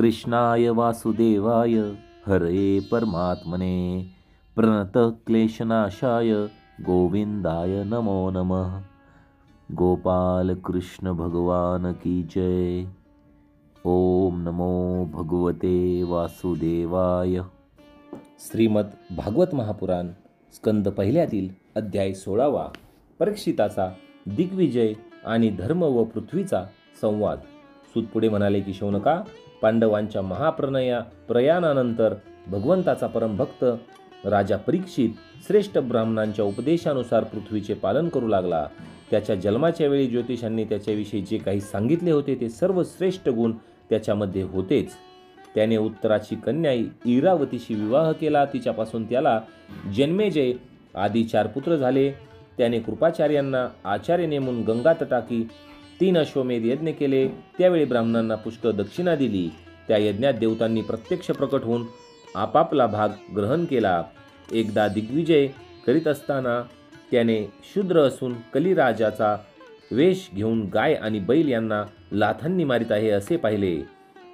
कृष्णाय वासुदेवाय हरे परमात्मने प्रणतः क्लेशनाशाय गोविंदाय नमो नमः। गोपाल कृष्ण भगवान की जय। ओम नमो भगवते वासुदेवाय। श्रीमद भागवत महापुराण स्कंद पहिल्यातील अध्याय 16वा परीक्षिताचा दिग्विजय आणि धर्म व पृथ्वीचा संवाद। सूत पुढे म्हणाले की शौनका, पांडवांच्या प्रयाणानंतर भगवंताचा परमभक्त राजा परीक्षित श्रेष्ठ ब्राह्मणांच्या उपदेशानुसार पृथ्वीचे पालन करू लागला। त्याच्या जन्माच्या वेळी ज्योतिषांनी त्याच्याविषयी जे काही सांगितले होते ते सर्व श्रेष्ठ गुण त्याच्यामध्ये होतेच। त्याने उत्तराची कन्या इरावतीशी विवाह केला। तिच्यापासून त्याला जन्मेजय आदी 4 पुत्र झाले। त्याने कृपाचार्यांना आचार्य नेमून गंगा तटाकी 3 अश्वमेध यज्ञ केले। त्यावेळी ब्राह्मणांना पुष्कळ दक्षिणा दिली। त्या यज्ञात देवतांनी प्रत्यक्ष प्रकट होऊन आपापला भाग ग्रहण केला। एकदा दिग्विजय करीत असताना त्याने शूद्र असून कलिराजाचा वेश घेऊन गाय आणि बैल यांना लाथांनी मारित आहे असे पाहिले।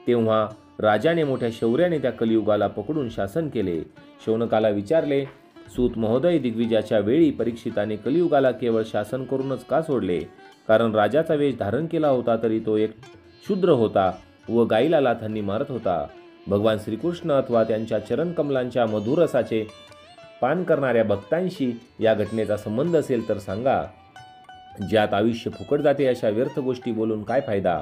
तेव्हा राजाने मोठ्या शौर्याने त्या कलियुगाला पकडून शासन केले। शौनकाला विचारले, सूत महोदय, दिग्विजयाच्या वेळी परीक्षिताने कलियुगाला केवळ शासन करूनच का सोडले? कारण राजाचा वेश धारण केला होता तरी तो एक शूद्र होता व गाईला लाथांनी मारत होता। भगवान श्रीकृष्ण अथवा त्यांच्या चरणकमलांच्या मधुरसाचे पान करणाऱ्या भक्तांशी या घटनेचा संबंध असेल तर सांगा। ज्यात आयुष्य फुकट जाते अशा व्यर्थ गोष्टी बोलून काय फायदा?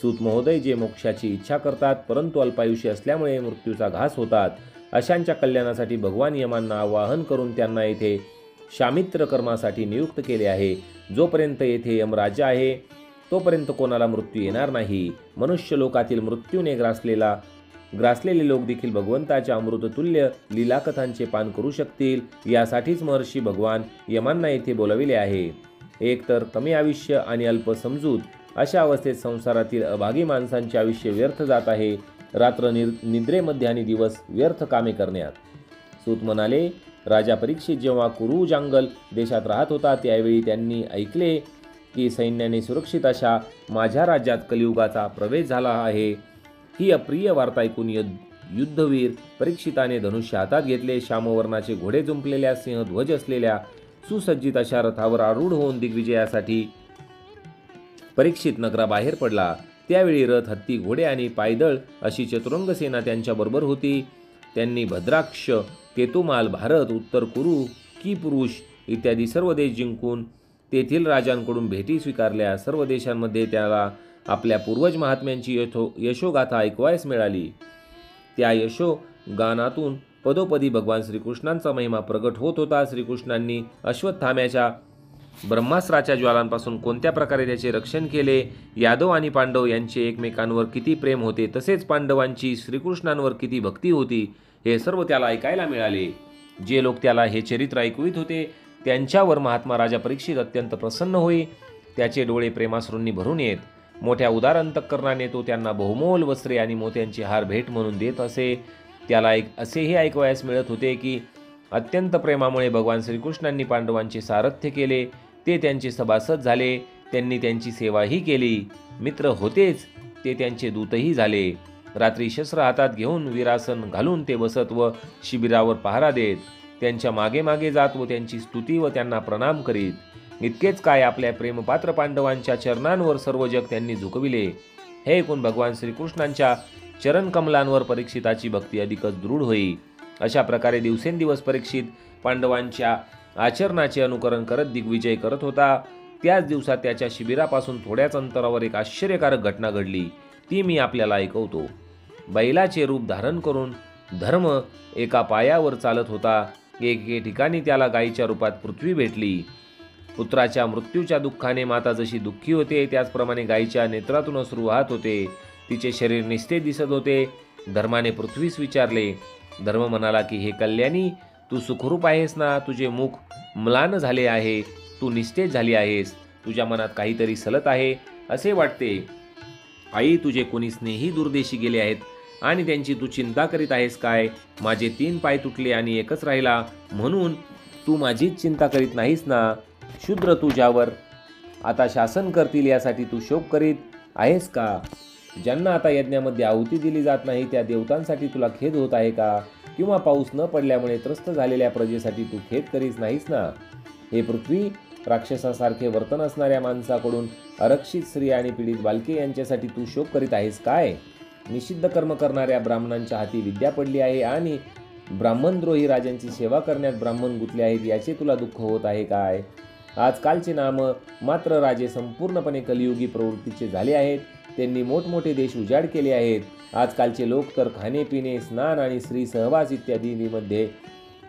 सूत महोदय, जे मोक्षाची इच्छा करतात परंतु अल्पायुष्य असल्यामुळे मृत्यूचा घास होतात, अशांच्या कल्याणासाठी भगवान यमांना आवाहन करून त्यांना येथे शामित्र कर्मासाठी नियुक्त केले आहे। जोपर्यंत येथे यमराज्य आहे तोपर्यंत कोणाला मृत्यू येणार नाही। मनुष्य लोकातील मृत्यूने ग्रासलेले लोक देखील भगवंताच्या अमृततुल्य लीलाकथांचे पान करू शकतील। यासाठीच महर्षी भगवान यमांना येथे बोलविले आहे। एक तर कमी आयुष्य आणि अल्प समजूत अशा अवस्थेत संसारातील अभागी माणसांचे आयुष्य व्यर्थ जात आहे, रात्र निद्रेमध्ये आणि दिवस व्यर्थ कामे करण्यात। सूत म्हणाले, राजा परीक्षित जेव्हा कुरु जांगल देशात राहत होता त्यावेळी त्यांनी ऐकले की सैन्याने सुरक्षित अशा माझ्या राज्यात कलियुगाचा प्रवेश झाला आहे। ही अप्रिय वार्ता ऐकून युद्धवीर परीक्षिताने धनुष्य हातात घेतले। श्यामवर्णाचे घोडे जुंपलेल्या सिंहध्वज असलेल्या सुसज्जित अशा रथावर आरूढ होऊन दिग्विजयासाठी परीक्षित नगराबाहेर पडला। त्यावेळी रथ, हत्ती, घोडे आणि पायदळ अशी चतुरंग सेना त्यांच्याबरोबर होती। त्यांनी भद्राक्ष, केतुमाल, भारत, उत्तर कुरु, किपुरुष इत्यादी सर्व देश जिंकून तेथील राजांकडून भेटी स्वीकारल्या। सर्व देशांमध्ये त्याला आपल्या पूर्वज महात्म्यांची यशोगाथा ऐकवायस मिळाली। त्या यशोगानातून पदोपदी भगवान श्रीकृष्णांचा महिमा प्रगट होत होता। श्रीकृष्णांनी अश्वत्थाम्याच्या ब्रह्मास्त्राच्या ज्वालांपासून कोणत्या प्रकारे त्याचे रक्षण केले, यादव आणि पांडव यांचे एकमेकांवर किती प्रेम होते, तसेच पांडवांची श्रीकृष्णांवर किती भक्ती होती, हे सर्व त्याला ऐकायला मिळाले। जे लोक त्याला हे चरित्र ऐकवित होते त्यांच्यावर महात्मा राजा परीक्षित अत्यंत प्रसन्न होई। त्याचे डोळे प्रेमाश्रूंनी भरून येत। मोठ्या उदार अंतःकरणाने तो त्यांना बहुमोल वस्त्रे आणि मोत्यांचे हार भेट म्हणून देत असे। त्याला असेही ऐकवायस मिळत होते की अत्यंत प्रेमामुळे भगवान श्रीकृष्णांनी पांडवांचे सारथ्य केले, ते त्यांचे सभासद झाले, त्यांनी त्यांची सेवाही केली, मित्र होतेच, ते त्यांचे दूतही झाले। रात्री शस्त्र हातात घेऊन वीरासन घालून ते बसत व शिबिरावर पहारा देत, त्यांच्या मागे मागे जात व त्यांची स्तुती व त्यांना प्रणाम करीत। इतकेच काय, आपल्या प्रेमपात्र पांडवांच्या चरणांवर सर्व जग त्यांनी झुकविले। हे ऐकून भगवान श्रीकृष्णांच्या चरणकमलांवर परीक्षिताची भक्ती अधिकच दृढ होई। अशा प्रकारे दिवसेंदिवस परीक्षित पांडवांच्या आचरणाचे अनुकरण करत दिग्विजय करत होता। त्याच दिवसात त्याच्या शिबिरापासून थोड्याच अंतरावर एक आश्चर्यकारक घटना घडली, ती मी आपल्याला ऐकवतो। बैलाचे रूप धारण करून धर्म एका पायावर चालत होता। एके ठिकाणी त्याला गायीच्या रूपात पृथ्वी भेटली। पुत्राच्या मृत्यूच्या दुःखाने माता जशी दुःखी होते त्याचप्रमाणे गायीच्या नेत्रातून अश्रू वाहत होते। तिचे शरीर निस्तेज दिसत होते। धर्माने पृथ्वीस विचारले। धर्म म्हणाला की हे कल्याणी, तू सुखरूप आहेस ना? तुझे मुख म्लान झाले आहे, तू निस्तेज झाली आहेस, तुझ्या मनात काहीतरी सलत आहे असे वाटते। आई, तुझे कोणी स्नेही दूरदेशी गेले आहेत आणि त्यांची तू चिंता करीत आहेस काय? माझे 3 पाय तुटले आणि एकच राहिला, म्हणून तू माझीच चिंता करीत नाहीस ना? शूद्र तुझ्यावर आता शासन करतील यासाठी तू शोक करीत आहेस का? ज्यांना आता यज्ञामध्ये आहुती दिली जात नाही त्या देवतांसाठी तुला खेद होत आहे का? किंवा पाऊस न पडल्यामुळे त्रस्त झालेल्या प्रजेसाठी तू खेद करीत नाहीस ना? हे पृथ्वी, राक्षसासारखे वर्तन असणाऱ्या माणसाकडून आरक्षित स्त्री आणि पीडित बालके यांच्यासाठी तू शोक करीत आहेस काय? निषिद्ध कर्म करणाऱ्या ब्राह्मणांच्या हाती विद्या पडली आहे आणि ब्राह्मणद्रोही राजांची सेवा करण्यात ब्राह्मण गुंतले आहेत याचे तुला दुःख होत आहे काय? आजकालचे नाम मात्र राजे संपूर्णपणे कलियुगी प्रवृत्तीचे झाले आहेत. त्यांनी मोठमोठे देश उजाड केले आहेत. आजकालचे लोक तर खाणे पिणे, स्नान आणि स्त्री सहवास इत्यादींमध्ये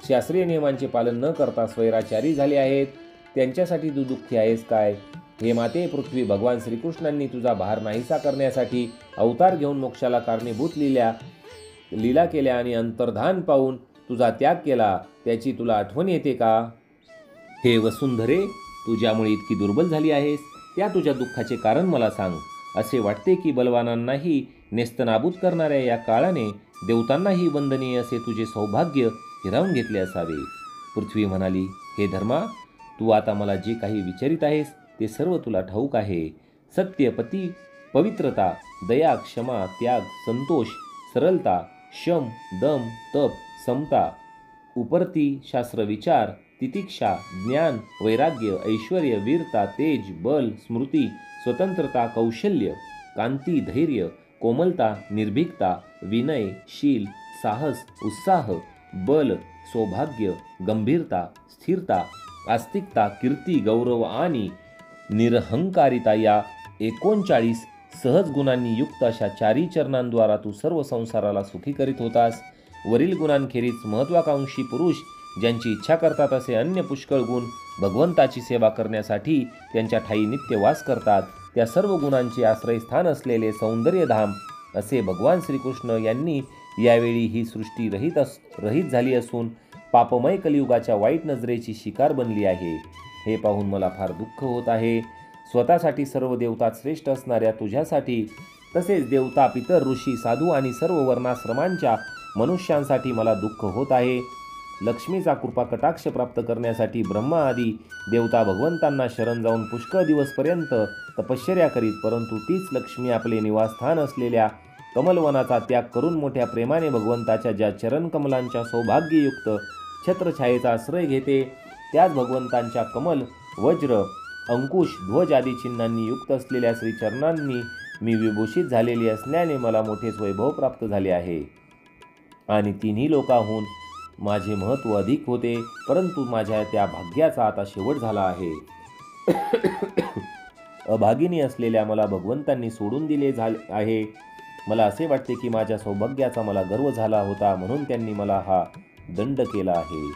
शास्त्रीय नियमांचे पालन न करता स्वैराचारी झाले आहेत. त्यांच्यासाठी तू दुःखी आहेस काय? हे माते पृथ्वी, भगवान श्रीकृष्णांनी तुझा भार नाहीसा करण्यासाठी अवतार घेऊन मोक्षाला कारणीभूत लीला केल्या आणि अंतर्धान पाहून तुझा त्याग केला, त्याची तुला आठवण येते का? हे वसुंधरे, तू ज्यामुळे इतकी दुर्बल झाली आहेस त्या तुझ्या दुःखाचे कारण मला सांग. असे वाटते की बलवानांनाही नेस्तनाबूत करणाऱ्या या काळाने देवतांनाही वंदनीय असे तुझे सौभाग्य हिरावून घेतले असावे. पृथ्वी म्हणाली, हे धर्मा, तू आता मला जे काही विचारित आहेस ते सर्व तुला ठाऊक आहे. सत्य, पती, पवित्रता, दया, क्षमा, त्याग, संतोष, सरलता, शम, दम, तप, समता, उपरती, शास्त्र विचार, तितिक्षा, ज्ञान, वैराग्य, ऐश्वर्य, वीरता, तेज, बल, स्मृती, स्वतंत्रता, कौशल्य, कांती, धैर्य, कोमलता, निर्भीकता, विनय, शील, साहस, उत्साह, बल, सौभाग्य, गंभीरता, स्थिरता, आस्तिकता, कीर्ती, गौरव आणि निरहंकारिता या 39 सहज गुणांनी युक्त अशा 4 चरणांद्वारा तू सर्व संसाराला सुखी करीत होतास. वरील गुणांखेरीज महत्वाकांक्षी पुरुष ज्यांची इच्छा करतात असे अन्य पुष्कळ गुण भगवंताची सेवा करण्यासाठी त्यांच्या ठायी नित्य वास करतात. त्या सर्व गुणांचे आश्रयस्थान असलेले सौंदर्यधाम असे भगवान श्रीकृष्ण यांनी यावेळी ही सृष्टी रहित झाली असून पापमय कलियुगाच्या वाईट नजरेची शिकार बनली आहे. हे पाहून मला फार दुःख होत आहे. स्वतःसाठी सर्व देवता श्रेष्ठ असणाऱ्या तुझ्यासाठी, तसेच देवता, पितर, ऋषी, साधू आणि सर्व वर्णाश्रमांच्या मनुष्यांसाठी मला दुःख होत आहे. लक्ष्मीचा कृपा कटाक्ष प्राप्त करण्यासाठी ब्रह्मा आदी देवता भगवंतांना शरण जाऊन पुष्कळ दिवसपर्यंत तपश्चर्या करीत, परंतु तीच लक्ष्मी आपले निवासस्थान असलेल्या कमलवनाचा त्याग करून मोठ्या प्रेमाने भगवंताच्या ज्या चरणकमलांच्या सौभाग्ययुक्त छत्रछायेचा आश्रय घेते, त्याच भगवंतांच्या कमल, वज्र, अंकुश, ध्वज आदी चिन्हांनी युक्त असलेल्या श्रीचरणांनी मी विभूषित झालेली असल्याने मला मोठेच वैभव प्राप्त झाले आहे आणि तिन्ही लोकांहून माझे महत्त्व अधिक होते, परंतु माझ्या त्या भाग्याचा आता शेवट झाला आहे. अभागिनी असलेल्या मला भगवंतांनी सोडून दिले आहे. मला असे वाटते की माझ्या सौभाग्याचा मला गर्व झाला होता, म्हणून त्यांनी मला हा दंड केला आहे.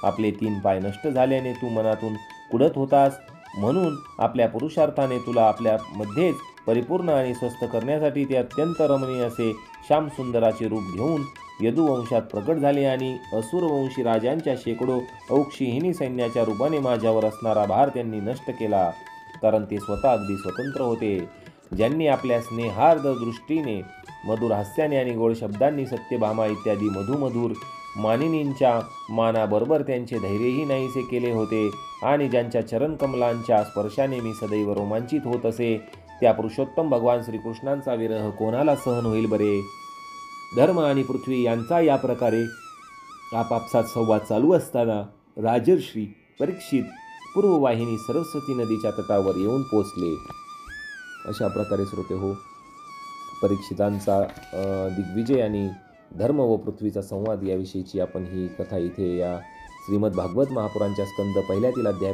आपले 3 पाय नष्ट झाल्याने तू मनातून कुढत होतास, म्हणून आपल्या पुरुषार्थाने तुला आपल्यामध्येच परिपूर्ण आणि स्वस्थ करण्यासाठी ते अत्यंत रमणीय असे श्यामसुंदराचे रूप घेऊन यदुवंशात प्रकट झाले आणि असुरवंशी राजांच्या शेकडो औक्षहिणी सैन्याच्या रूपाने माझ्यावर असणारा भार त्यांनी नष्ट केला, कारण ते स्वतः अगदी स्वतंत्र होते. ज्यांनी आपल्या स्नेहार्द दृष्टीने, मधुर हास्याने आणि गोड शब्दांनी सत्यभामा इत्यादी मधुमधुर मानिनींच्या मानाबरोबर त्यांचे धैर्यही नाहीसे केले होते आणि ज्यांच्या चरणकमलांच्या स्पर्शाने मी सदैव रोमांचित होत असे, त्या पुरुषोत्तम भगवान श्रीकृष्णांचा विरह कोणाला सहन होईल बरे? धर्म आणि पृथ्वी यांचा या प्रकारे आपापसात संवाद चालू असताना राजर्षी परीक्षित पूर्ववाहिनी सरस्वती नदीच्या तटावर येऊन पोचले. अशा प्रकारे श्रोते हो, परीक्षितांचा दिग्विजय आणि धर्म व पृथ्वीचा संवाद याविषयीची आपण ही कथा इथे या श्रीमद भागवत महापुराणच्या स्कंद पहिल्यातील अध्याय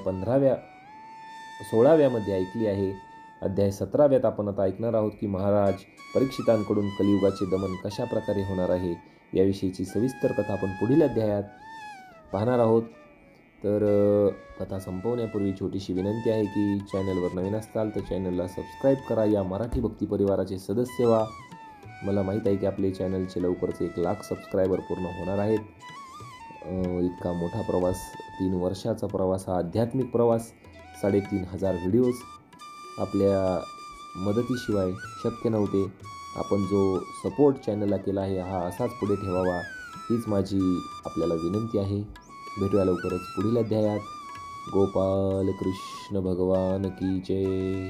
16व्यामध्ये ऐकली आहे. अध्याय 17व्यात आपण आता ऐकणार आहोत की महाराज परीक्षितांकडून कलियुगाचे दमन कशा प्रकारे होणार आहे याविषयीची सविस्तर कथा आपण पुढील अध्यायात पाहणार आहोत. तर कथा संपवण्यापूर्वी छोटीशी विनंती आहे की चॅनलवर नवीन असाल तर चॅनलला सबस्क्राईब करा. या मराठी भक्ती परिवाराचे सदस्य व्हा. मला माहीत आहे की आपले चॅनलचे लवकरच 1 लाख सबस्क्रायबर पूर्ण होणार आहेत. इतका मोठा प्रवास, 3 वर्षाचा प्रवास, हा आध्यात्मिक प्रवास, 3500 व्हिडिओज आपल्या मदतीशिवाय शक्य नव्हते. आपण जो सपोर्ट चॅनलला केला आहे हा असाच पुढे ठेवावा, हीच माझी आपल्याला विनंती आहे. भेटूया लवकरच पुढील अध्यायात. गोपाल कृष्ण भगवान की जय.